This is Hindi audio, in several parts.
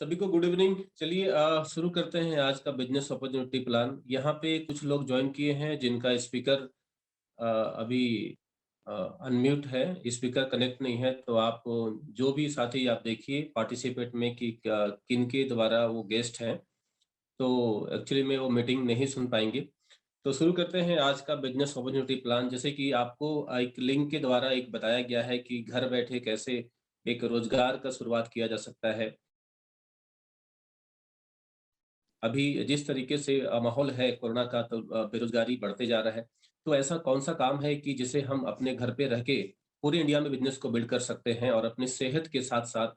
सभी को गुड इवनिंग। चलिए शुरू करते हैं आज का बिजनेस अपॉर्चुनिटी प्लान। यहाँ पे कुछ लोग ज्वाइन किए हैं जिनका स्पीकर अभी अनम्यूट है, स्पीकर कनेक्ट नहीं है। तो आप जो भी साथी आप देखिए पार्टिसिपेट में कि किन के द्वारा वो गेस्ट हैं, तो एक्चुअली में वो मीटिंग नहीं सुन पाएंगे। तो शुरू करते हैं आज का बिजनेस अपॉर्चुनिटी प्लान। जैसे कि आपको एक लिंक के द्वारा एक बताया गया है कि घर बैठे कैसे एक रोजगार का शुरुआत किया जा सकता है। अभी जिस तरीके से माहौल है कोरोना का, तो बेरोजगारी बढ़ते जा रहा है। तो ऐसा कौन-सा काम है कि जिसे हम अपने घर पे रह के पूरे इंडिया में बिज़नेस को बिल्ड कर सकते हैं और अपनी सेहत के साथ-साथ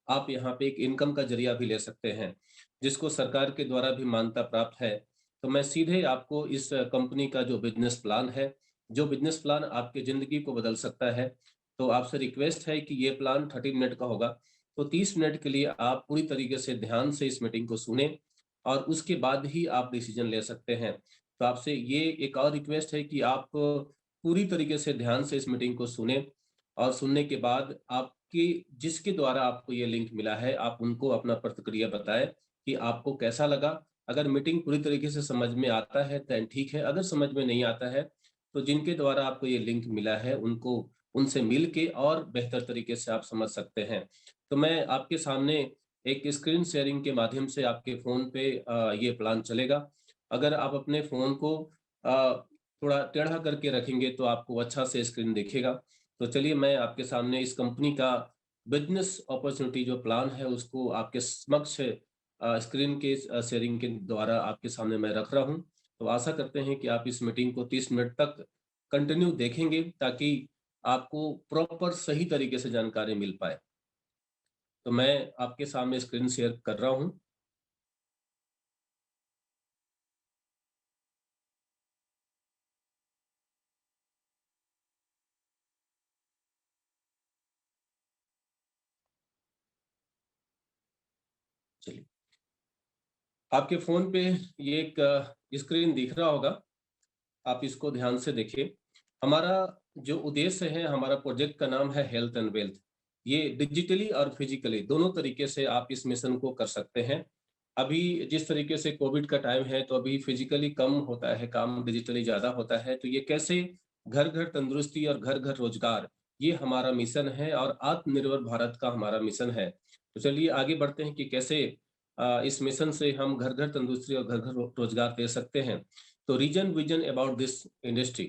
आप यहाँ पे एक इनकम का ज़रिया भी ले सकते हैं, जिसको सरकार के द्वारा भी मान्यता प्राप्त है। तो मैं सीधे आपको इस कंपनी का जो बिज़नेस प्लान है, जो बिज़नेस प्लान आपकी ज़िंदगी को बदल सकता है, तो आपसे रिक्वेस्ट है कि ये प्लान 30 मिनट का होगा। तो 30 मिनट के लिए आप पूरी तरीके से ध्यान से इस मीटिंग को सुनें और उसके बाद ही आप डिसीजन ले सकते हैं। तो आपसे ये एक और रिक्वेस्ट है कि आप पूरी तरीके से ध्यान से इस मीटिंग को सुनें और सुनने के बाद आपके जिसके द्वारा आपको ये लिंक मिला है, आप उनको अपना प्रतिक्रिया बताएँ कि आपको कैसा लगा। अगर मीटिंग पूरी तरीके से समझ में आता है, देन ठीक है, अगर समझ में नहीं आता है, तो जिनके द्वारा आपको ये लिंक मिला है, उनको उनसे मिल के और बेहतर तरीके से आप समझ सकते हैं। तो मैं आपके सामने एक स्क्रीन शेयरिंग के माध्यम से आपके फ़ोन पे ये प्लान चलेगा। अगर आप अपने फ़ोन को थोड़ा टेढ़ा करके रखेंगे तो आपको अच्छा से स्क्रीन दिखेगा। तो चलिए मैं आपके सामने इस कंपनी का बिज़नेस अपॉर्च्युनिटी जो प्लान है उसको आपके समक्ष स्क्रीन के शेयरिंग के द्वारा आपके सामने मैं रख रहा हूँ। तो आशा करते हैं कि आप इस मीटिंग को 30 मिनट तक कंटिन्यू देखेंगे ताकि आपको प्रॉपर सही तरीके से जानकारी मिल पाए। तो मैं आपके सामने स्क्रीन शेयर कर रहा हूँ। चलिए, आपके फ़ोन पे ये एक स्क्रीन दिख रहा होगा, आप इसको ध्यान से देखिए। हमारा जो उद्देश्य है, हमारा प्रोजेक्ट का नाम है हेल्थ एंड वेल्थ। ये डिजिटली और फिज़िकली दोनों तरीके से आप इस मिशन को कर सकते हैं। अभी जिस तरीके से कोविड का टाइम है, तो अभी फिज़िकली कम होता है काम, डिजिटली ज़्यादा होता है। तो ये कैसे घर-घर तंदुरुस्ती और घर-घर रोज़गार, ये हमारा मिशन है और आत्मनिर्भर भारत का हमारा मिशन है। तो चलिए आगे बढ़ते हैं कि कैसे इस मिशन से हम घर-घर तंदुरुस्ती और घर-घर रोज़गार दे सकते हैं। तो reason vision about this industry.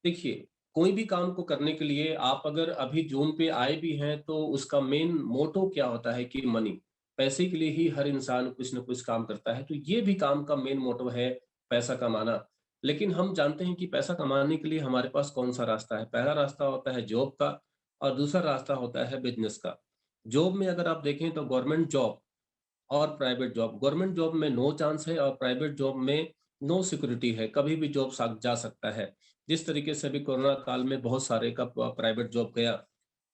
देखिए, कोई भी काम को करने के लिए आप अगर अभी ज़ूम पे आए भी हैं, तो उसका मेन मोटो क्या होता है कि मनी। पैसे के लिए ही हर इंसान कुछ न कुछ काम करता है, तो ये भी काम का मेन मोटो है पैसा कमाना। लेकिन हम जानते हैं कि पैसा कमाने के लिए हमारे पास कौन-सा रास्ता है। पहला रास्ता होता है जॉब का और दूसरा रास्ता होता है बिज़नेस का। जॉब में अगर आप देखें तो गवर्नमेंट जॉब और प्राइवेट जॉब। गवर्नमेंट जॉब में नो चांस है और प्राइवेट जॉब में नो सिक्योरिटी है, कभी भी जॉब जा सकता है। जिस तरीके से अभी कोरोना काल में बहुत सारे का प्राइवेट जॉब गया।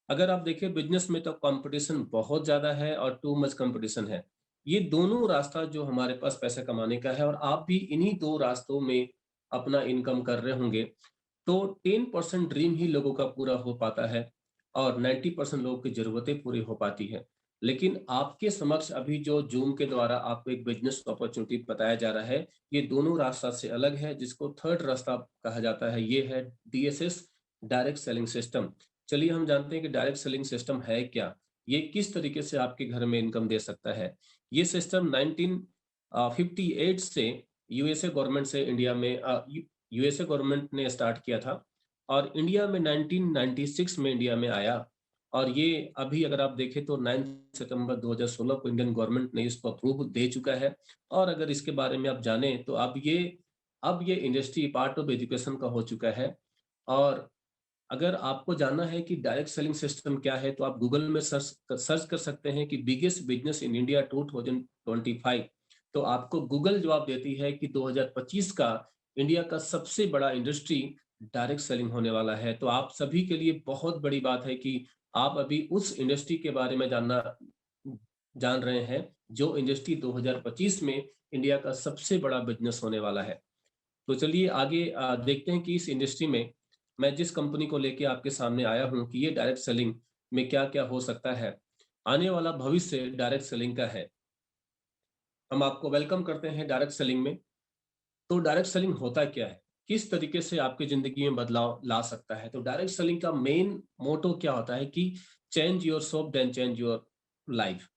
अगर आप देखिए बिज़नेस में तो कॉम्पिटिशन बहुत ज़्यादा है और टू मच कॉम्पिटिशन है। ये दोनों रास्ता जो हमारे पास पैसे कमाने का है और आप भी इन्हीं 2 रास्तों में अपना इनकम कर रहे होंगे, तो 10% ड्रीम ही लोगों का पूरा हो पाता है और 90% लोगों की ज़रूरतें पूरी हो पाती हैं। लेकिन आपके समक्ष अभी जो ज़ूम के द्वारा आपको एक बिज़नेस अपॉर्च्युनिटी बताया जा रहा है, ये दोनों रास्ता से अलग है, जिसको थर्ड रास्ता कहा जाता है, ये है डीएसएस, डायरेक्ट सेलिंग सिस्टम। चलिए हम जानते हैं कि डायरेक्ट सेलिंग सिस्टम है क्या? ये किस तरीके से आपके घर में इनकम दे सकता है? ये सिस्टम 1958 से यूएसए गवर्नमेंट से इंडिया में यूएसए गवर्नमेंट ने स्टार्ट किया था और इंडिया में 1996 में इंडिया में आया और ये अभी अगर आप देखें तो 9 सितंबर 2016 को इंडियन गवर्नमेंट ने इसको अप्रूव दे चुका है और अगर इसके बारे में आप जानें तो अब ये इंडस्ट्री पार्ट ऑफ एजुकेशन का हो चुका है और अगर आपको जानना है कि डायरेक्ट सेलिंग सिस्टम क्या है, तो आप गूगल में सर्च कर सकते हैं कि बिगेस्ट बिज़नेस इन इंडिया 2025। तो आपको गूगल जवाब देती है कि 2025 का इंडिया का सबसे बड़ा इंडस्ट्री डायरेक्ट सेलिंग होने वाला है। तो आप सभी के लिए बहुत बड़ी बात है कि आप अभी उस इंडस्ट्री के बारे में जान रहे हैं, जो इंडस्ट्री 2025 में इंडिया का सबसे बड़ा बिज़नेस होने वाला है। तो चलिए आगे देखते हैं कि इस इंडस्ट्री में मैं जिस कंपनी को लेके आपके सामने आया हूँ कि ये डायरेक्ट सेलिंग में क्या-क्या हो सकता है। आने वाला भविष्य डायरेक्ट सेलिंग का है। हम आपको वेलकम करते हैं डायरेक्ट सेलिंग में। तो डायरेक्ट सेलिंग होता क्या है? किस तरीके से आपकी ज़िंदगी में बदलाव ला सकता है? तो डायरेक्ट सेलिंग का मेन मोटो क्या होता है कि change your shop then change your life.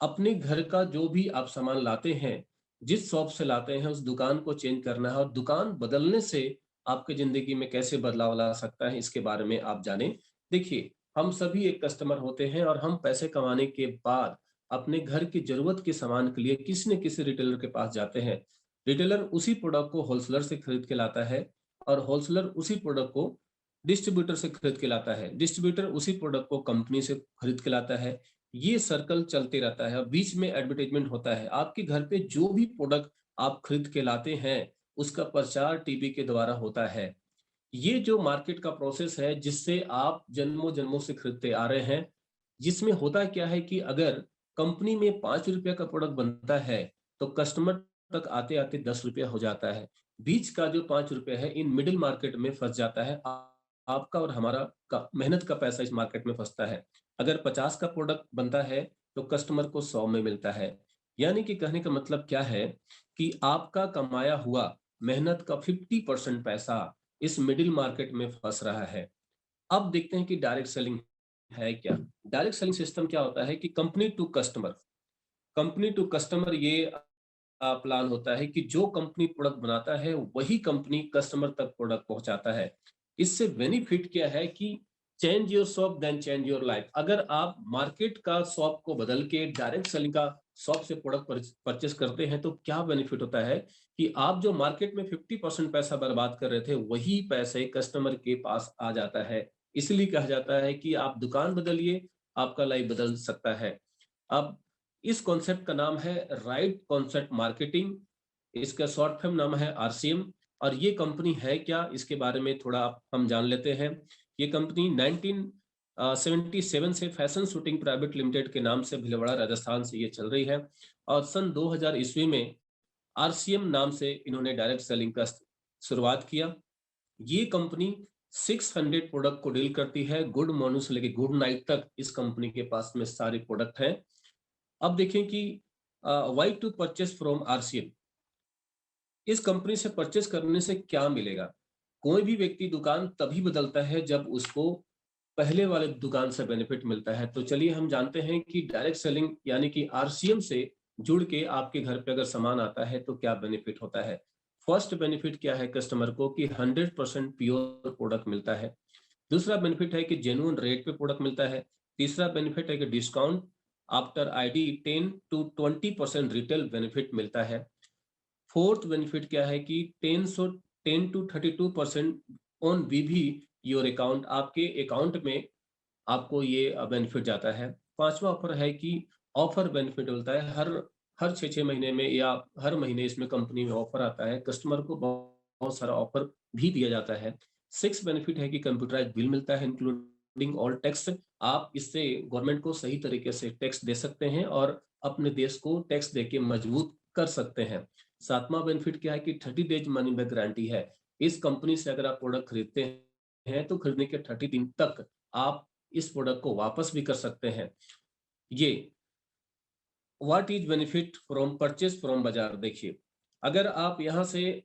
अपने घर का जो भी आप सामान लाते हैं, जिस शॉप से लाते हैं, उस दुकान को चेंज करना है और दुकान बदलने से आपकी ज़िंदगी में कैसे बदलाव ला सकता है, इसके बारे में आप जानें। देखिए, हम सभी एक कस्टमर होते हैं और हम पैसे कमाने के बाद अपने घर की ज़रूरत के सामान के लिए किसी न किसी रिटेलर के पास जाते हैं। रिटेलर उसी प्रोडक्ट को होलसेलर से खरीद के लाता है और होलसेलर उसी प्रोडक्ट को डिस्ट्रीब्यूटर से खरीद के लाता है। डिस्ट्रीब्यूटर उसी प्रोडक्ट को कंपनी से खरीद के लाता है। ये सर्कल चलते रहता है और बीच में एडवर्टाइजमेंट होता है। आपके घर पे जो भी प्रोडक्ट आप खरीद के लाते हैं, उसका प्रचार टीवी के द्वारा होता है। ये जो मार्केट का प्रोसेस है जिससे आप जन्मों-जन्मों से खरीदते आ रहे हैं, जिसमें होता क्या है कि अगर कंपनी में ₹5 का प्रोडक्ट बनता है, तो कस्टमर तक आते-आते ₹10 हो जाता है। बीच का जो ₹5 है इन मिडल मार्केट में फँस जाता है। आपका और हमारा का मेहनत का पैसा इस मार्केट में फँसता है। अगर 50 का प्रोडक्ट बनता है, तो कस्टमर को 100 में मिलता है। यानी कि कहने का मतलब क्या है कि आपका कमाया हुआ मेहनत का 50% पैसा इस मिडिल मार्केट में फँस रहा है। अब देखते हैं कि डायरेक्ट सेलिंग है क्या? डायरेक्ट सेलिंग सिस्टम क्या होता है कि कंपनी टू कस्टमर ये प्लान होता है कि जो कंपनी प्रोडक्ट बनाता है, वही कंपनी कस्टमर तक प्रोडक्ट पहुँचाता है। इससे बेनिफिट क्या है कि change your shop then change your life. अगर आप मार्केट का शॉप को बदल के डायरेक्ट सेलिंग का शॉप से प्रोडक्ट परचेज़ करते हैं, तो क्या बेनिफिट होता है कि आप जो मार्केट में 50% पैसा बर्बाद कर रहे थे, वही पैसे कस्टमर के पास आ जाता है। इसलिए कहा जाता है कि आप दुकान बदलिए, आपका लाइफ बदल सकता है। अब इस कॉन्सेप्ट का नाम है राइट कॉन्सेप्ट मार्केटिंग। इसका शॉर्ट फॉर्म नाम है आरसीएम। और ये कंपनी है क्या, इसके बारे में थोड़ा हम जान लेते हैं। ये कंपनी 1977 से फैशन शूटिंग प्राइवेट लिमिटेड के नाम से भीलवाड़ा राजस्थान से ये चल रही है और सन 2000 ईस्वी में आरसीएम नाम से इन्होंने डायरेक्ट सेलिंग का शुरुआत किया। ये कंपनी 600 प्रोडक्ट को डील करती है। गुड मॉर्निंग से लेके गुड नाइट तक इस कंपनी के पास में सारे प्रोडक्ट हैं। अब देखें कि why to purchase from RCM. इस कंपनी से परचेस करने से क्या मिलेगा? कोई भी व्यक्ति दुकान तभी बदलता है जब उसको पहले वाले दुकान से बेनिफिट मिलता है। तो चलिए हम जानते हैं कि डायरेक्ट सेलिंग यानी कि आरसीएम से जुड़ के आपके घर पे अगर सामान आता है तो क्या बेनिफिट होता है। फर्स्ट बेनिफिट क्या है कस्टमर को कि 100% प्योर प्रोडक्ट मिलता है। दूसरा बेनिफिट है कि जेन्युइन रेट पे प्रोडक्ट मिलता है। तीसरा बेनिफिट है कि discount after ID 10 to 20% retail benefit मिलता है। फोर्थ बेनिफिट क्या है कि 10 to 32% on VV your account. आपके अकाउंट में आपको ये बेनिफिट जाता है। पांचवा ऑफर है कि ऑफर बेनिफिट मिलता है हर हर 6-6 महीने में या हर महीने इसमें कंपनी में ऑफर आता है। कस्टमर को बहुत बहुत सारा ऑफर भी दिया जाता है। सिक्स बेनिफिट है कि कंप्यूटराइज्ड बिल मिलता है इंक्लूडिंग ऑल टैक्स। आप इससे गवर्नमेंट को सही तरीके से टैक्स दे सकते हैं और अपने देश को टैक्स देके मजबूत कर सकते हैं। सातवां बेनिफिट क्या है कि 30 डेज मनी बैक गारंटी है। इस कंपनी से अगर आप प्रोडक्ट खरीदते हैं तो खरीदने के 30 दिन तक आप इस प्रोडक्ट को वापस भी कर सकते हैं। ये what is benefit from purchase from बाजार। देखिए, अगर आप यहाँ से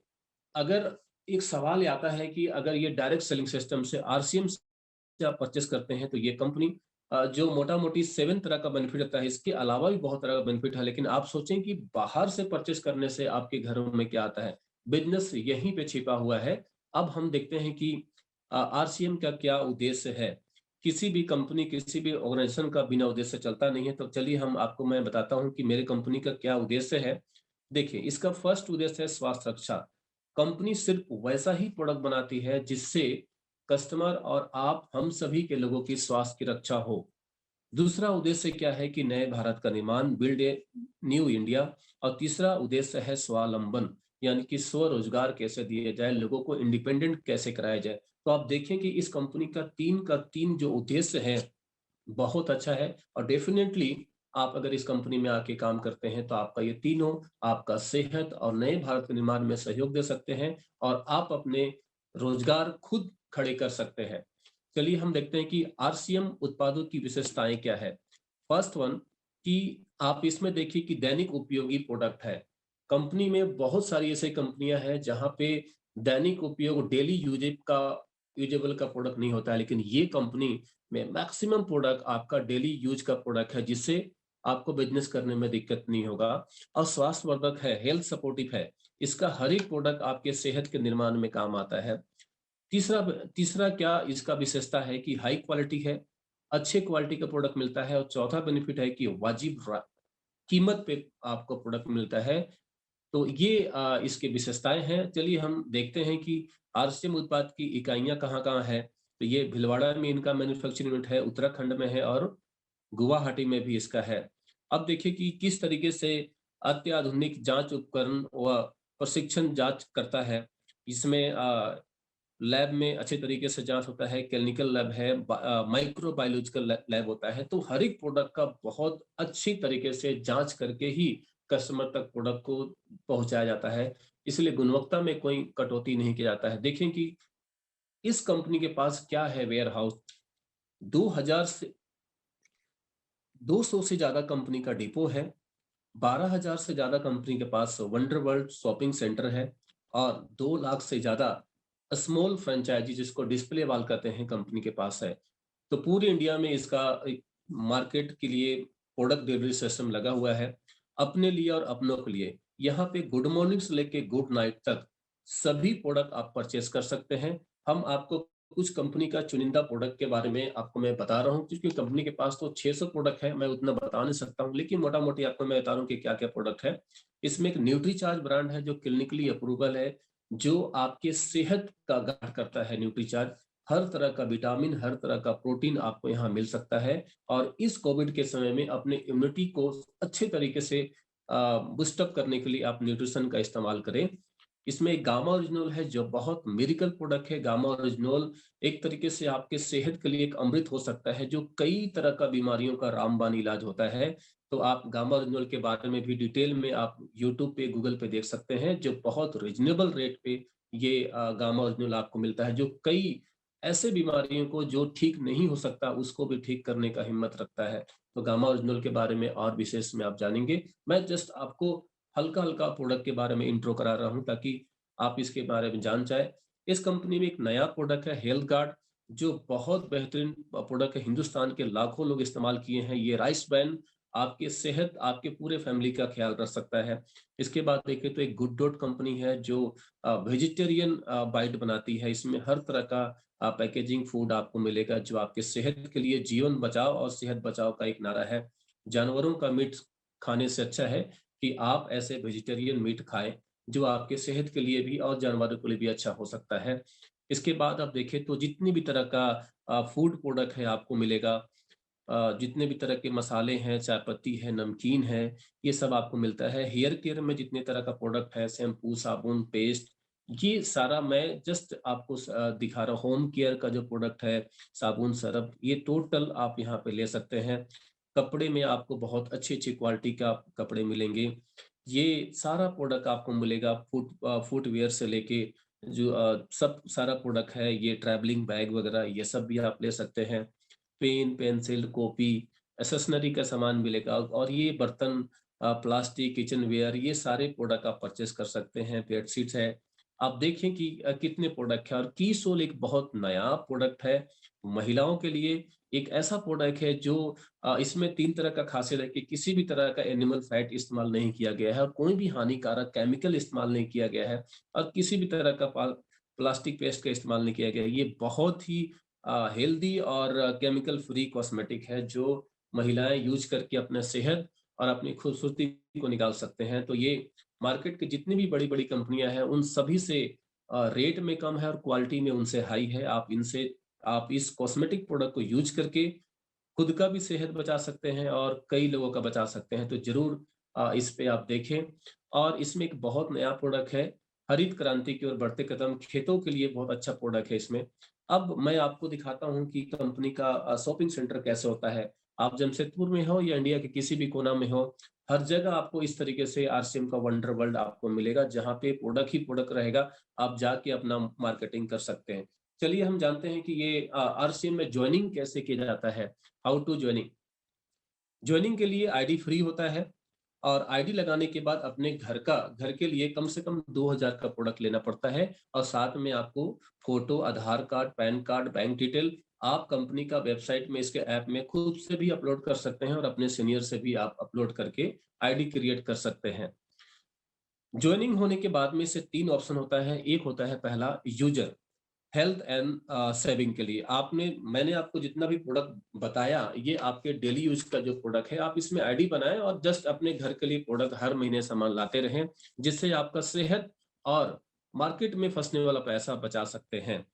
अगर एक सवाल ये आता है कि अगर ये डायरेक्ट सेलिंग सिस्टम से आरसीएम से आप परचेस करते हैं तो ये कंपनी जो मोटा-मोटी 7 तरह का बेनिफिट देता है, इसके अलावा भी बहुत तरह का बेनिफिट है। लेकिन आप सोचें कि बाहर से परचेस करने से आपके घरों में क्या आता है? बिज़नेस यहीं पे छिपा हुआ है। अब हम देखते हैं कि आरसीएम का क्या उद्देश्य है? किसी भी कंपनी, किसी भी ऑर्गेनाइजेशन का बिना उद्देश्य चलता नहीं है। तो चलिए मैं बताता हूँ कि मेरी कंपनी का क्या उद्देश्य है। देखिए, इसका फर्स्ट उद्देश्य है स्वास्थ्य रक्षा। कंपनी सिर्फ वैसा ही प्रोडक्ट बनाती है जिससे कस्टमर और आप हम सभी के लोगों की स्वास्थ्य की रक्षा हो। दूसरा उद्देश्य क्या है कि नए भारत का निर्माण, बिल्ड ए न्यू इंडिया। और तीसरा उद्देश्य है स्वावलंबन, यानी कि स्वरोजगार कैसे दिया जाए, लोगों को इंडिपेंडेंट कैसे कराया जाए। तो आप देखें कि इस कंपनी का तीन जो उद्देश्य है बहुत अच्छा है। और डेफिनेटली आप अगर इस कंपनी में आके काम करते हैं तो आपका ये तीनों, आपका सेहत और नए भारत के निर्माण में सहयोग दे सकते हैं और आप अपने रोजगार खुद खड़े कर सकते हैं। चलिए हम देखते हैं कि आरसीएम उत्पादों की विशेषताएं क्या है। फर्स्ट वन कि आप इसमें देखिए कि दैनिक उपयोगी प्रोडक्ट है। कंपनी में बहुत सारी ऐसी कंपनियां हैं जहां पे दैनिक उपयोग डेली यूजेबल का प्रोडक्ट नहीं होता है, लेकिन ये कंपनी में मैक्सिमम प्रोडक्ट आपका डेली यूज का प्रोडक्ट है, जिससे आपको बिजनेस करने में दिक्कत नहीं होगा। और स्वास्थ्यवर्धक है, हेल्थ सपोर्टिव है। इसका हर एक प्रोडक्ट आपके सेहत के निर्माण में काम आता है। तीसरा तीसरा क्या इसका विशेषता है कि हाई क्वालिटी है, अच्छे क्वालिटी का प्रोडक्ट मिलता है। और चौथा बेनिफिट है कि कीमत पे आपको प्रोडक्ट मिलता है। तो ये इसकी विशेषताएं हैं। चलिए हम देखते हैं कि आरसीएम उत्पाद की इकाइयां कहाँ-कहाँ है। तो ये भीलवाड़ा में इनका मैन्युफैक्चरिंग यूनिट है, उत्तराखंड में है और गुवाहाटी में भी इसका है। अब देखिए कि किस तरीके से अत्याधुनिक जांच उपकरण व प्रशिक्षण जांच करता है। इसमें लैब में अच्छे तरीके से जांच होता है, क्लिनिकल लैब है, माइक्रोबायोलॉजिकल लैब होता है। तो हर एक प्रोडक्ट का बहुत अच्छी तरीके से जांच करके ही कस्टमर तक प्रोडक्ट को पहुंचाया जाता है। इसलिए गुणवत्ता में कोई कटौती नहीं किया जाता है। देखें कि इस कंपनी के पास क्या है वेयर हाउस। 2000 से 200 से ज्यादा कंपनी का डिपो है। 12,000 से ज्यादा कंपनी के पास वंडर वर्ल्ड शॉपिंग सेंटर है। और 2 लाख से ज्यादा स्मॉल फ्रेंचाइजी, जिसको डिस्प्ले वाल कहते हैं, कंपनी के पास है। तो पूरे इंडिया में इसका एक मार्केट के लिए प्रोडक्ट डिलीवरी सिस्टम लगा हुआ है, अपने लिए और अपनों के लिए। यहाँ पे गुड मॉर्निंग से लेके गुड नाइट तक सभी प्रोडक्ट आप परचेस कर सकते हैं। हम आपको कुछ कंपनी का चुनिंदा प्रोडक्ट के बारे में आपको मैं बता रहा हूँ, क्योंकि कंपनी के पास तो 600 प्रोडक्ट है, मैं उतना बता नहीं सकता हूँ, लेकिन मोटा मोटी आपको मैं बता रहा हूँ कि क्या क्या प्रोडक्ट है। इसमें एक न्यूट्रीचार्ज ब्रांड है जो क्लिनिकली अप्रूवल है, जो आपके सेहत का गार्ड करता है। न्यूट्रीचार्ज हर तरह का विटामिन, हर तरह का प्रोटीन आपको यहाँ मिल सकता है। और इस कोविड के समय में अपने इम्यूनिटी को अच्छे तरीके से बूस्टअप करने के लिए आप न्यूट्रिशन का इस्तेमाल करें। इसमें एक गामा ओरिजिनल है जो बहुत मेडिकल प्रोडक्ट है। गामा ओरिजिनल एक तरीके से आपके सेहत के लिए एक अमृत हो सकता है, जो कई तरह का बीमारियों का रामबाण इलाज होता है। तो आप गामा ओरिजिनल के बारे में भी डिटेल में आप यूट्यूब पे, गूगल पे देख सकते हैं, जो बहुत रिजनेबल रेट पे ये गामा ओरिजिनल आपको मिलता है, जो कई ऐसे बीमारियों को जो ठीक नहीं हो सकता उसको भी ठीक करने का हिम्मत रखता है। तो गामा ओरिजिनल के बारे में और विशेष में आप जानेंगे। मैं जस्ट आपको हल्का हल्का प्रोडक्ट के बारे में इंट्रो करा रहा हूं, ताकि आप इसके बारे में जान जाए। इस कंपनी में एक नया प्रोडक्ट है हेल्थ गार्ड, जो बहुत बेहतरीन प्रोडक्ट है। हिंदुस्तान के लाखों लोग इस्तेमाल किए हैं। ये राइस ब्रांड आपके सेहत, आपके पूरे फैमिली का ख्याल रख सकता है। इसके बाद देखें तो एक गुड डॉट कंपनी है जो वेजिटेरियन बाइट बनाती है। इसमें हर तरह का पैकेजिंग फूड आपको मिलेगा, जो आपके सेहत के लिए जीवन बचाओ और सेहत बचाओ का एक नारा है। जानवरों का मीट खाने से अच्छा है कि आप ऐसे वेजिटेरियन मीट खाएं, जो आपके सेहत के लिए भी और जानवरों के लिए भी अच्छा हो सकता है। इसके बाद आप देखें तो जितनी भी तरह का फूड प्रोडक्ट है आपको मिलेगा। जितने भी तरह के मसाले हैं, चाय पत्ती है, नमकीन है, ये सब आपको मिलता है। हेयर केयर में जितने तरह का प्रोडक्ट है, शैम्पू, साबुन, पेस्ट, ये सारा मैं जस्ट आपको दिखा रहा हूँ। होम केयर का जो प्रोडक्ट है, साबुन, सरफ, ये टोटल आप यहाँ पे ले सकते हैं। कपड़े में आपको बहुत अच्छी-अच्छी क्वालिटी का कपड़े मिलेंगे। ये सारा प्रोडक्ट आपको मिलेगा, फुटवियर से लेके जो सब सारा प्रोडक्ट है। ये ट्रैवलिंग बैग वगैरह ये सब भी आप ले सकते हैं। पेन, पेंसिल, कॉपी, स्टेशनरी का सामान मिलेगा। और ये बर्तन, प्लास्टिक, किचनवेयर, ये सारे प्रोडक्ट आप परचेज़ कर सकते हैं। बेडशीट्स है। आप देखें कि कितने प्रोडक्ट हैं। और कीसोल एक बहुत नया प्रोडक्ट है, महिलाओं के लिए एक ऐसा प्रोडक्ट है जो इसमें 3 तरह का खासियत है कि किसी भी तरह का एनिमल फैट इस्तेमाल नहीं किया गया है, और कोई भी हानिकारक केमिकल इस्तेमाल नहीं किया गया है, और किसी भी तरह का प्लास्टिक पेस्ट का इस्तेमाल नहीं किया गया है। ये बहुत ही हेल्दी और केमिकल फ्री कॉस्मेटिक है, जो महिलाएं यूज करके अपने सेहत और अपनी खूबसूरती को निकाल सकते हैं। तो ये मार्केट की जितनी भी बड़ी-बड़ी कंपनियां हैं, उन सभी से रेट में कम है और क्वालिटी में उनसे हाई है। आप इस कॉस्मेटिक प्रोडक्ट को यूज करके खुद का भी सेहत बचा सकते हैं और कई लोगों का बचा सकते हैं। तो ज़रूर इस पे आप देखें। और इसमें एक बहुत नया प्रोडक्ट है, हरित क्रांति की ओर बढ़ते कदम, खेतों के लिए बहुत अच्छा प्रोडक्ट है इसमें। अब मैं आपको दिखाता हूँ कि कंपनी का शॉपिंग सेंटर कैसे होता है। आप जमशेदपुर में हो या इंडिया के किसी भी कोना में हो, हर जगह आपको इस तरीके से आरसीएम का वंडर वर्ल्ड आपको मिलेगा, जहाँ पे प्रोडक्ट ही प्रोडक्ट रहेगा। आप जाके अपना मार्केटिंग कर सकते हैं। चलिए हम जानते हैं कि ये आरसीएम में जॉइनिंग कैसे किया जाता है। How to joining. ज्वाइनिंग के लिए आईडी फ्री होता है और आईडी लगाने के बाद अपने घर के लिए कम से कम 2000 का प्रोडक्ट लेना पड़ता है और साथ में आपको photo, Aadhaar card, pan card, bank detail आप कंपनी का वेबसाइट में इसके ऐप में खुद से भी अपलोड कर सकते हैं और अपने सीनियर से भी आप अपलोड करके आईडी क्रिएट कर सकते हैं। ज्वाइनिंग होने के बाद में से 3 ऑप्शन होता है। एक होता है पहला यूजर, हेल्थ एंड सेविंग के लिए। मैंने आपको जितना भी प्रोडक्ट बताया ये आपके डेली यूज का जो प्रोडक्ट है, आप इसमें आईडी बनाएं और जस्ट अपने घर के लिए प्रोडक्ट हर महीने सामान लाते रहें, जिससे आपका सेहत और मार्केट में फंसने वाला पैसा बचा सकते हैं।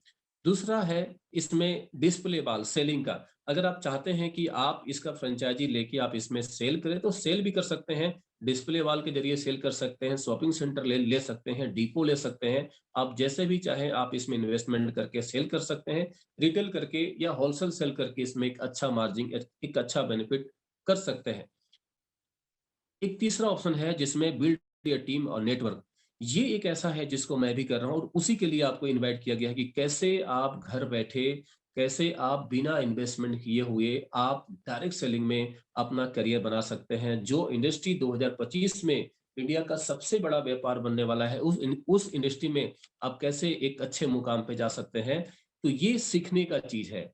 दूसरा है इसमें डिस्प्ले वॉल सेलिंग का। अगर आप चाहते हैं कि आप इसका फ्रेंचाइजी लेके आप इसमें सेल करें तो सेल भी कर सकते हैं। डिस्प्ले वॉल के जरिए सेल कर सकते हैं, शॉपिंग सेंटर ले सकते हैं, डिपो ले सकते हैं। आप जैसे भी चाहें आप इसमें इन्वेस्टमेंट करके सेल कर सकते हैं, रिटेल करके या होलसेल सेल करके इसमें एक अच्छा मार्जिन, एक अच्छा बेनिफिट कर सकते हैं। एक तीसरा ऑप्शन है जिसमें बिल्ड योर टीम और नेटवर्क। ये एक ऐसा है जिसको मैं भी कर रहा हूँ और उसी के लिए आपको इनवाइट किया गया है कि कैसे आप घर बैठे, कैसे आप बिना इन्वेस्टमेंट किए हुए आप डायरेक्ट सेलिंग में अपना करियर बना सकते हैं। जो इंडस्ट्री 2025 में इंडिया का सबसे बड़ा व्यापार बनने वाला है, उस इंडस्ट्री में आप कैसे एक अच्छे मुकाम पे जा सकते हैं। तो ये सीखने का चीज है,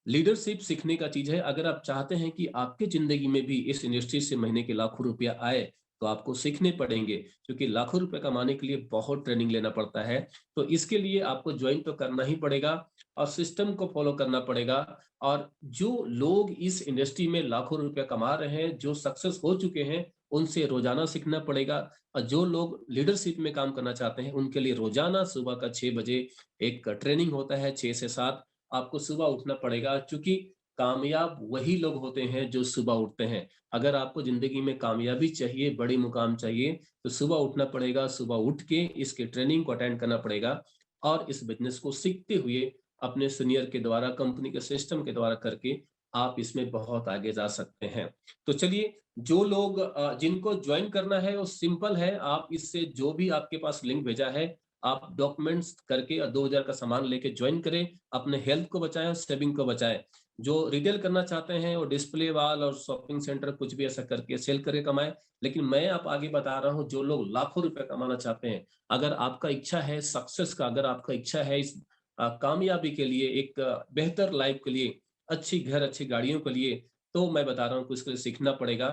लीडरशिप सीखने का चीज है। अगर आप चाहते हैं कि आपकी जिंदगी में भी इस इंडस्ट्री से महीने के लाखों रुपया आए तो आपको सीखने पड़ेंगे, क्योंकि लाखों रुपए कमाने के लिए बहुत ट्रेनिंग लेना पड़ता है। तो इसके लिए आपको ज्वाइन तो करना ही पड़ेगा और सिस्टम को फॉलो करना पड़ेगा। और जो लोग इस इंडस्ट्री में लाखों रुपया कमा रहे हैं, जो सक्सेस हो चुके हैं, उनसे रोजाना सीखना पड़ेगा। और जो लोग लीडरशिप में काम करना चाहते हैं उनके लिए रोजाना सुबह का 6 बजे एक ट्रेनिंग होता है, 6 से 7। आपको सुबह उठना पड़ेगा, क्योंकि कामयाब वही लोग होते हैं जो सुबह उठते हैं। अगर आपको जिंदगी में कामयाबी चाहिए, बड़ी मुकाम चाहिए, तो सुबह उठना पड़ेगा। सुबह उठ के इसके ट्रेनिंग को अटेंड करना पड़ेगा और इस बिजनेस को सीखते हुए अपने सीनियर के द्वारा, कंपनी के सिस्टम के द्वारा करके आप इसमें बहुत आगे जा सकते हैं। तो चलिए, जो लोग जिनको ज्वाइन करना है वो सिंपल है। आप इससे जो भी आपके पास लिंक भेजा है, आप डॉक्यूमेंट्स करके 2000 का सामान लेके ज्वाइन करें, अपने हेल्थ को बचाएं और सेविंग को बचाएं। जो रिटेल करना चाहते हैं वो डिस्प्ले वॉल और शॉपिंग सेंटर कुछ भी ऐसा करके सेल करके कमाएं। लेकिन मैं आप आगे बता रहा हूं, जो लोग लाखों रुपए कमाना चाहते हैं, अगर आपका इच्छा है सक्सेस का, अगर आपका इच्छा है इस कामयाबी के लिए, एक बेहतर लाइफ के लिए, अच्छी घर अच्छी गाड़ियों के लिए, तो मैं बता रहा हूँ कि इसके लिए सीखना पड़ेगा।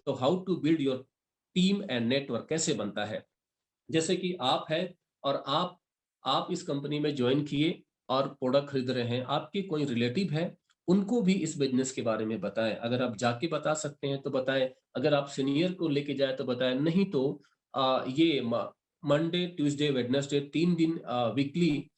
तो how to build your team and network कैसे बनता है। जैसे कि आप हैं और आप इस कंपनी में ज्वाइन किए और प्रोडक्ट खरीद रहे हैं, आपके कोई रिलेटिव है, उनको भी इस बिजनेस के बारे में बताएं। अगर आप जाके बता सकते हैं तो बताएं, अगर आप सीनियर को लेके जाए तो बताएं, नहीं तो ये मंडे ट्यूसडे वेडनेसडे 3 दिन वीकली,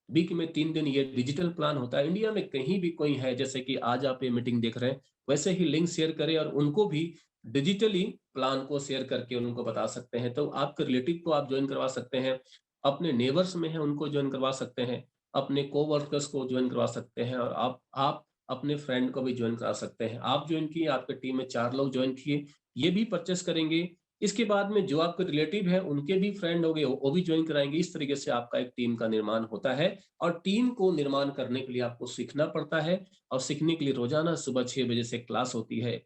वीक में 3 दिन ये डिजिटल प्लान होता है। इंडिया में कहीं भी कोई है, जैसे कि आज आप ये मीटिंग देख रहे हैं, वैसे ही लिंक शेयर करें और उनको भी डिजिटली प्लान को शेयर करके उनको बता सकते हैं। तो आपके रिलेटिव को आप ज्वाइन करवा सकते हैं, अपने नेबर्स में है उनको ज्वाइन करवा सकते हैं, अपने कोवर्कर्स को ज्वाइन करवा सकते हैं और आप अपने फ्रेंड को भी ज्वाइन करा सकते हैं। आप ज्वाइन किए, आपके टीम में 4 लोग ज्वाइन किए, ये भी परचेस करेंगे। इसके बाद में जो आपके रिलेटिव है उनके भी फ्रेंड हो गए, वो भी ज्वाइन कराएंगे। इस तरीके से आपका एक टीम का निर्माण होता है और टीम को निर्माण करने के लिए आपको सीखना पड़ता है। और सीखने के लिए रोजाना सुबह 6 बजे से क्लास होती है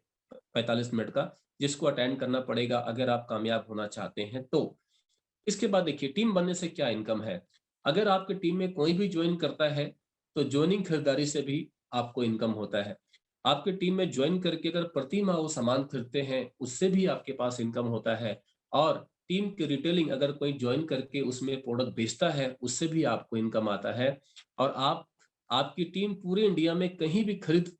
45 मिनट का, जिसको अटेंड करना पड़ेगा अगर आप कामयाब होना चाहते हैं तो। इसके बाद देखिए, टीम बनने से क्या इनकम है। अगर आपकी टीम में कोई भी ज्वाइन करता है तो ज्वाइनिंग खरीदारी से भी आपको इनकम होता है। आपकी टीम में ज्वाइन करके अगर प्रति माह वो सामान खरीदते हैं, उससे भी आपके पास इनकम होता है। और टीम की रिटेलिंग अगर कोई ज्वाइन करके उसमें प्रोडक्ट बेचता है, उससे भी आपको इनकम आता है। और आपकी टीम पूरे इंडिया में कहीं भी खरीद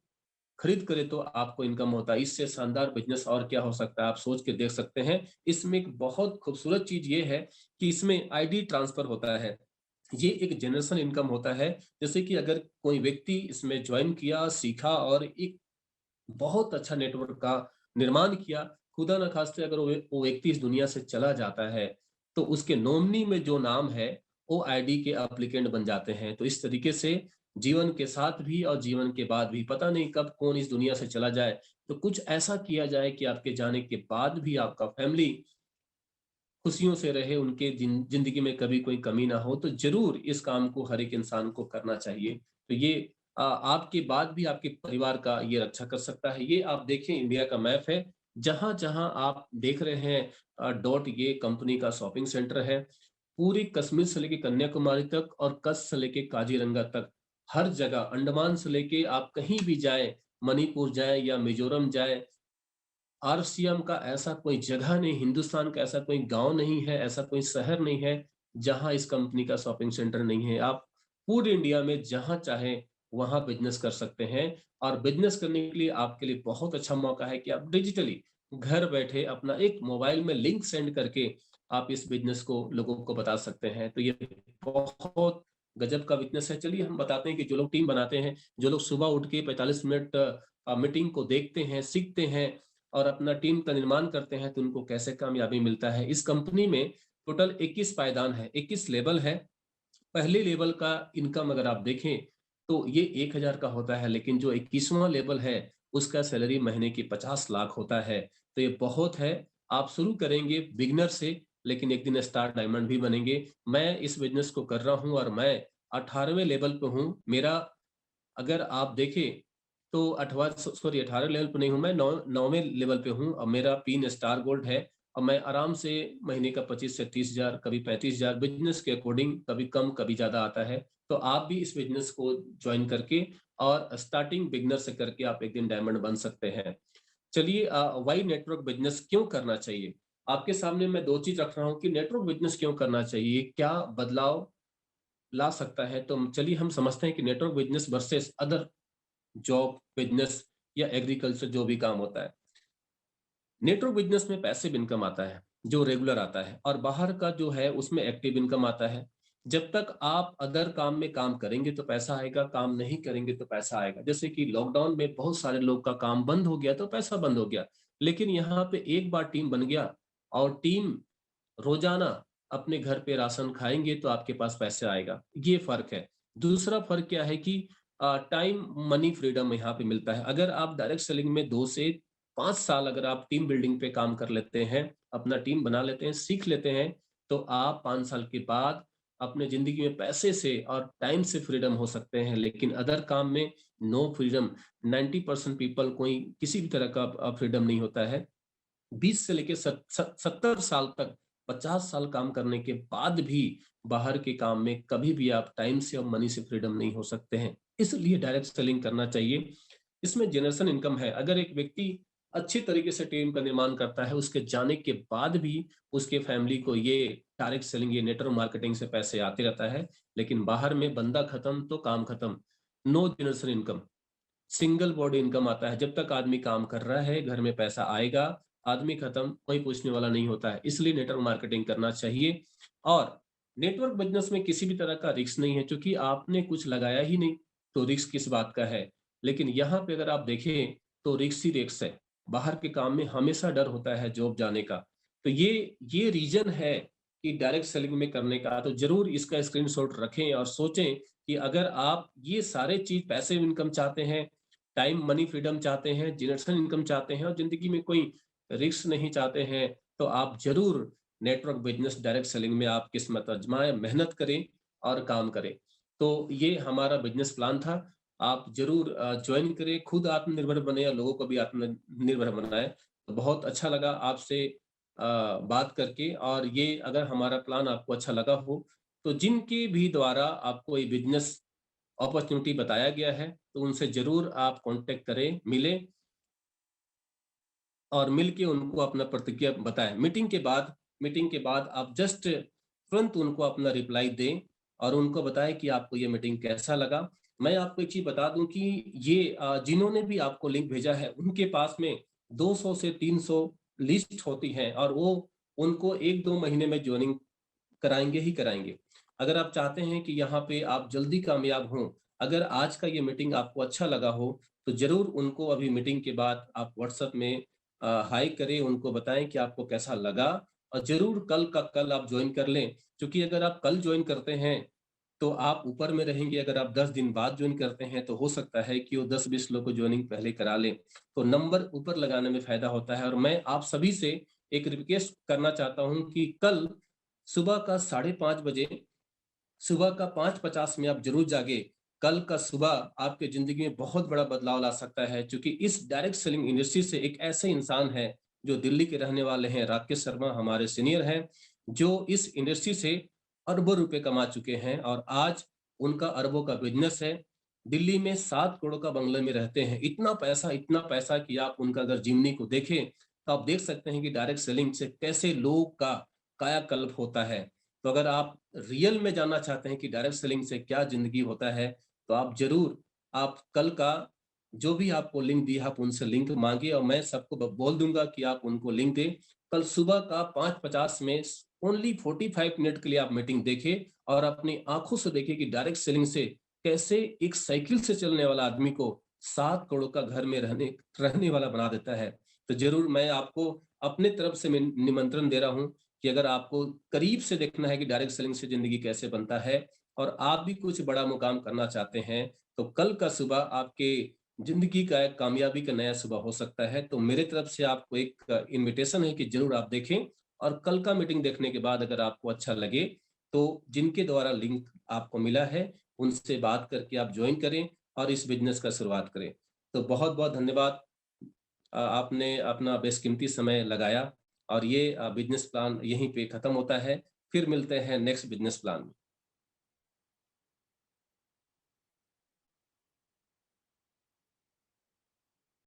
खरीद करे तो आपको इनकम होता है। इससे शानदार बिजनेस और क्या हो सकता है, आप सोच के देख सकते हैं। इसमें एक बहुत खूबसूरत चीज ये है कि इसमें आईडी ट्रांसफर होता है। ये एक जनरेशन इनकम होता है। जैसे कि अगर कोई व्यक्ति इसमें ज्वाइन किया, सीखा और एक बहुत अच्छा नेटवर्क का निर्माण किया, खुदा न खास्ते अगर वो व्यक्ति इस दुनिया से चला जाता है, तो उसके नॉमिनी में जो नाम है वो आईडी के एप्लीकेंट बन जाते हैं। तो इस तरीके से जीवन के साथ भी और जीवन के बाद भी, पता नहीं कब कौन इस दुनिया से चला जाए, तो कुछ ऐसा किया जाए कि आपके जाने के बाद भी आपका फैमिली खुशियों से रहे, उनके जिंदगी में कभी कोई कमी ना हो। तो जरूर इस काम को हर एक इंसान को करना चाहिए। तो ये आपके बाद भी आपके परिवार का ये रक्षा कर सकता है। ये आप देखें इंडिया का मैप है, जहाँ-जहाँ आप देख रहे हैं डॉट ये कंपनी का शॉपिंग सेंटर है। पूरी कश्मीर से लेके कन्याकुमारी तक और कच्छ से लेके काजीरंगा तक, हर जगह अंडमान से लेके आप कहीं भी जाएँ, मणिपुर जाएँ या मिज़ोरम जाएँ, आरसीएम का ऐसा कोई जगह नहीं, हिंदुस्तान का ऐसा कोई गाँव नहीं है, ऐसा कोई शहर नहीं है, जहाँ इस कंपनी का शॉपिंग सेंटर नहीं है। आप पूरे इंडिया में जहाँ चाहें, वहाँ बिज़नेस कर सकते हैं और बिज़नेस करने के लिए आपके लिए बहुत अच्छा मौका है कि आप डिजिटली घर बैठे अपना एक मोबाइल में लिंक सेंड करके आप इस बिज़नेस को लोगों को बता सकते हैं। तो ये बहुत गज़ब का बिज़नेस है। चलिए हम बताते हैं कि जो लोग टीम बनाते हैं, जो लोग सुबह उठ के 45 मिनट मीटिंग को देखते हैं, सीखते हैं और अपना टीम का निर्माण करते हैं तो उनको कैसे कामयाबी मिलता है। इस कंपनी में टोटल 21 पायदान है, 21 लेवल है। पहले लेवल का इनकम अगर आप देखें तो ये 1000 का होता है, लेकिन जो 21वां लेवल है उसका सैलरी महीने की 50 लाख होता है। तो ये बहुत है। आप शुरू करेंगे बिगिनर से, लेकिन एक दिन स्टार डायमंड भी बनेंगे। मैं इस बिज़नेस को कर रहा हूँ और मैं 18वें लेवल पे हूँ। मेरा अगर आप देखें तो 18 लेवल पे नहीं हूँ मैं, 9वें लेवल पे हूँ और मेरा पिन स्टार गोल्ड है और मैं आराम से महीने का 25 से 30,000 कभी 35,000 बिज़नेस के अकॉर्डिंग कभी कम कभी ज़्यादा आता है। तो आप भी इस बिज़नेस को जॉइन करके और स्टार्टिंग बिगिनर से करके आप एक दिन डायमंड बन सकते हैं। चलिए व्हाई नेटवर्क बिज़नेस क्यों करना चाहिए? आपके सामने मैं 2 चीज़ रख रहा हूँ कि नेटवर्क बिज़नेस क्यों करना चाहिए? क्या बदलाव ला सकता है? तो चलिए हम समझते हैं कि network business versus other job, business या एग्रीकल्चर जो भी काम होता है। नेटवर्क बिज़नेस में पैसिव इनकम आता है, जो रेगुलर आता है और बाहर का जो है उसमें एक्टिव इनकम आता है। जब तक आप अदर काम में काम करेंगे तो पैसा आएगा, काम नहीं करेंगे तो पैसा आएगा। जैसे कि लॉकडाउन में बहुत सारे लोग का काम बंद हो गया तो पैसा बंद हो गया। लेकिन यहाँ पे एक बार टीम बन गया और टीम रोज़ाना अपने घर पे राशन खाएँगे तो आपके पास पैसे आएगा, ये फ़र्क है। दूसरा फ़र्क क्या है कि टाइम मनी फ्रीडम यहाँ पे मिलता है। अगर आप डायरेक्ट सेलिंग में 2 से 5 साल अगर आप टीम बिल्डिंग पे काम कर लेते हैं, अपना टीम बना लेते हैं, सीख लेते हैं, तो आप 5 साल के बाद अपने ज़िंदगी में पैसे से और टाइम से फ्रीडम हो सकते हैं। लेकिन अदर काम में नो फ्रीडम, 90% पीपल कोई किसी भी तरह का फ्रीडम नहीं होता है। 20 से लेके सत सत 70 साल तक, 50 साल काम करने के बाद भी बाहर के काम में कभी भी आप टाइम से और मनी से फ्रीडम नहीं हो सकते हैं। इसलिए डायरेक्ट सेलिंग करना चाहिए। इसमें जनरेशन इनकम है। अगर एक व्यक्ति अच्छी तरीके से टीम का निर्माण करता है, उसके जाने के बाद भी उसके फैमिली को ये डायरेक्ट सेलिंग, ये नेटवर्क मार्केटिंग से पैसे आते रहता है। लेकिन बाहर में बंदा खत्म तो काम खत्म। No generation income. Single body income आता है। जब तक आदमी काम कर रहा है, घर में पैसा आएगा, आदमी खत्म, कोई पूछने वाला नहीं होता है। इसलिए नेटवर्क मार्केटिंग करना चाहिए और नेटवर्क बिज़नेस में किसी भी तरह का रिस्क नहीं है क्योंकि आपने कुछ लगाया ही नहीं, तो रिस्क किस बात का है? लेकिन यहाँ पे अगर आप देखें, तो रिस्क ही रिस्क है। बाहर के काम में हमेशा डर होता है जॉब जाने का। तो ये रीज़न है कि डायरेक्ट सेलिंग में करने का, तो ज़रूर इसका स्क्रीनशॉट रखें और सोचें कि अगर आप ये सारे चीज़ पैसिव इनकम चाहते हैं, टाइम मनी फ्रीडम चाहते हैं, जनरेशन इनकम चाहते हैं और ज़िंदगी में कोई रिस्क नहीं चाहते हैं, तो आप ज़रूर नेटवर्क बिज़नेस डायरेक्ट सेलिंग में आप किस्मत आज़माएँ, मेहनत करें और काम करें। तो ये हमारा बिज़नेस प्लान था। आप ज़रूर जॉइन करें, खुद आत्मनिर्भर बनें और लोगों को भी आत्मनिर्भर बनाएँ। तो बहुत अच्छा लगा आपसे बात करके और ये अगर हमारा प्लान आपको अच्छा लगा हो, तो जिनके भी द्वारा आपको ये बिज़नेस अपॉर्च्युनिटी बताया गया है, तो उनसे ज़रूर आप कॉन्टैक्ट करें, मिलें और मिल के उनको अपना प्रतिक्रिया बताएँ। मीटिंग के बाद आप जस्ट तुरंत उनको अपना रिप्लाई दें और उनको बताएँ कि आपको ये मीटिंग कैसा लगा। मैं आपको एक चीज़ बता दूँ कि ये जिन्होंने भी आपको लिंक भेजा है, उनके पास में 200 से 300 लिस्ट होती हैं और वो उनको 1-2 महीने में जॉइनिंग कराएँगे ही कराएँगे। अगर आप चाहते हैं कि यहाँ पे आप जल्दी कामयाब हों, अगर आज का ये मीटिंग आपको अच्छा लगा हो, तो ज़रूर उनको अभी मीटिंग के बाद आप व्हाट्सएप में हाय करें, उनको बताएँ कि आपको कैसा लगा और ज़रूर कल का कल आप जॉइन कर लें। क्योंकि अगर आप कल जॉइन करते हैं, तो आप ऊपर में रहेंगे, अगर आप 10 दिन बाद जॉइन करते हैं, तो हो सकता है कि वो 10-20 लोग को जॉइनिंग पहले करा लें। तो नंबर ऊपर लगाने में फ़ायदा होता है और मैं आप सभी से एक रिक्वेस्ट करना चाहता हूँ कि कल सुबह का 5:30 बजे, सुबह का 5:50 में आप ज़रूर जागें कल का सुबह आपके जिंदगी में बहुत बड़ा बदलाव ला सकता है, क्योंकि इस डायरेक्ट सेलिंग इंडस्ट्री से एक ऐसे इंसान है जो दिल्ली के रहने वाले हैं, राकेश शर्मा हमारे सीनियर हैं, जो इस इंडस्ट्री से अरबों रुपए कमा चुके हैं और आज उनका अरबों का बिजनेस है। दिल्ली में 7 करोड़ का बंगले में रहते हैं। इतना पैसा कि आप उनका अगर जीवनी को देखें, तो आप देख सकते हैं कि डायरेक्ट सेलिंग से कैसे लोग का कायाकल्प होता है। तो अगर आप रियल में जानना चाहते हैं कि डायरेक्ट सेलिंग से क्या ज़िंदगी होता है, तो आप ज़रूर आप कल का जो भी आपको लिंक दिया, आप उनसे लिंक माँगिए और मैं सबको ब बोल दूँगा कि आप उनको लिंक दें। कल सुबह का 5:50 में ओनली 45 मिनट के लिए आप मीटिंग देखें और अपनी आँखों से देखिए कि डायरेक्ट सेलिंग से कैसे एक साइकिल से चलने वाला आदमी को 7 करोड़ का घर में रहने रहने वाला बना देता है। तो ज़रूर मैं आपको अपने तरफ से मैं निमंत्रण दे रहा हूँ कि अगर आपको करीब से देखना है कि डायरेक्ट सेलिंग से ज़िंदगी कैसे बनता है और आप भी कुछ बड़ा मुकाम करना चाहते हैं, तो कल का सुबह आपके ज़िंदगी का एक कामयाबी का नया सुबह हो सकता है। तो मेरे तरफ से आपको एक इन्विटेशन है कि ज़रूर आप देखें और कल का मीटिंग देखने के बाद अगर आपको अच्छा लगे, तो जिनके द्वारा लिंक आपको मिला है, उनसे बात करके आप जॉइन करें और इस बिज़नेस का शुरुआत करें। तो बहुत-बहुत धन्यवाद। आपने अपना बेशकीमती समय लगाया और ये बिज़नेस प्लान यहीं पे ख़त्म होता है। फिर मिलते हैं नेक्स्ट बिज़नेस प्लान में।